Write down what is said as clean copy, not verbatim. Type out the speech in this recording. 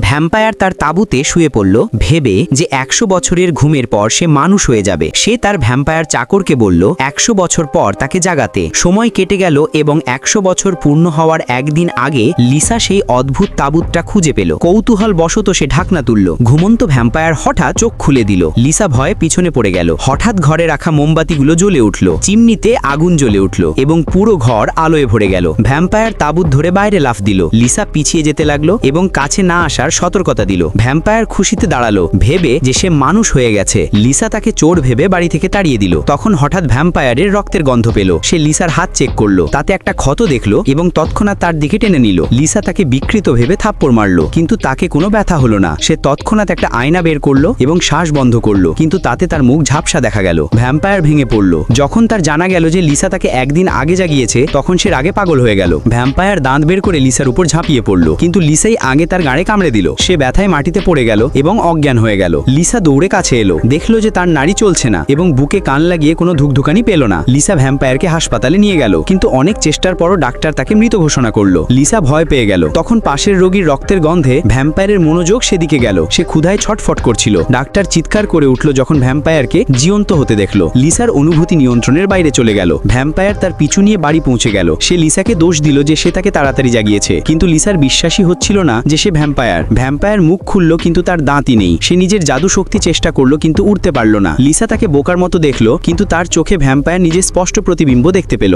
Vampire তার তাঁবুতে শুয়ে পড়ল, ভেবে যে 100 বছরের ঘুমের পর সে মানুষ হয়ে যাবে। সে তার ভ্যাম্পায়ার চাকরকে বলল 100 বছর পর তাকে জাগাতে। সময় কেটে গেল এবং 100 বছর পূর্ণ হওয়ার একদিন আগে লিসা সেই অদ্ভুত তাঁবুতটা খুঁজে পেল। কৌতূহল বশত সে ঢাকনা তুলল। ঘুমন্ত ভ্যাম্পায়ার হঠাৎ চোখ খুলে দিল। লিসা ভয়ে পিছনে পড়ে গেল। হঠাৎ ঘরে রাখা মোমবাতিগুলো জ্বলে উঠল, চিমনিতে আগুন জ্বলে উঠল এবং পুরো ঘর আলোয় ভরে গেল। ভ্যাম্পায়ার তাঁবুত ধরে বাইরে লাফ দিল। লিসা পিছিয়ে যেতে লাগলো এবং কাছে না আসার সতর্কতা দিল। ভ্যাম্পায়ার খুশিতে দাঁড়ালো, ভেবে যে সে মানুষ হয়ে গেছে। লিসা তাকে চোর ভেবে বাড়ি থেকে তাড়িয়ে দিল। তখন হঠাৎ ভ্যাম্পায়ারের রক্তের গন্ধ পেল। সে লিসার হাত চেক করলো, তাতে একটা ক্ষত দেখলো এবং তৎক্ষণাৎ তার দিকে টেনে নিল। লিসা তাকে বিকৃত ভেবে থাপ্পড় মারলো, কিন্তু তাকে কোনো ব্যথা হলো না। সে তৎক্ষণাৎ একটা আয়না বের করলো এবং শ্বাস বন্ধ করলো, কিন্তু তাতে তার মুখ ঝাপসা দেখা গেল। ভ্যাম্পায়ার ভেঙে পড়ল। যখন তার জানা গেল যে লিসা তাকে একদিন আগে জাগিয়েছে, তখন সে রাগে পাগল হয়ে গেল। ভ্যাম্পায়ার দাঁত বের করে লিসার উপর ঝাঁপিয়ে পড়ল, কিন্তু লিসাই আগে তার গাড়ে কামড়ে দিল। সে ব্যথায় মাটিতে পড়ে গেল এবং অজ্ঞান হয়ে গেল। লিসা দৌড়ে কাছে এলো, দেখলো যে তার নাড়ি চলছে না এবং বুকে কান লাগিয়ে কোনো ধুকধুকানি পেল না। লিসা ভ্যাম্পায়ারকে হাসপাতালে নিয়ে গেল, কিন্তু অনেক চেষ্টার পরও ডাক্তার তাকে মৃত ঘোষণা করলো। লিসা ভয় পেয়ে গেল। তখন পাশের রোগীর রক্তের গন্ধে ভ্যাম্পায়ারের মনোযোগ সেদিকে গেল। সে ক্ষুধায় ছটফট করছিল। ডাক্তার চিৎকার করে উঠল যখন ভ্যাম্পায়ারকে জীবন্ত হতে দেখলো। লিসার অনুভূতি নিয়ন্ত্রণের বাইরে চলে গেল। ভ্যাম্পায়ার তার পিছু নিয়ে বাড়ি পৌঁছে গেল। সে লিসাকে দোষ দিল যে সে তাকে তাড়াতাড়ি জাগিয়েছে, কিন্তু লিসার বিশ্বাসই হচ্ছিল না যে সে ভ্যাম্পায়ার। ভ্যাম্পায়ার মুখ খুলল, কিন্তু তার দাঁতই নেই। সে নিজের জাদু শক্তি চেষ্টা করলো, কিন্তু উঠতে পারল না। লিসা তাকে বোকার মতো দেখলো, কিন্তু তার চোখে ভ্যাম্পায়ার নিজের স্পষ্ট প্রতিবিম্ব দেখতে পেল।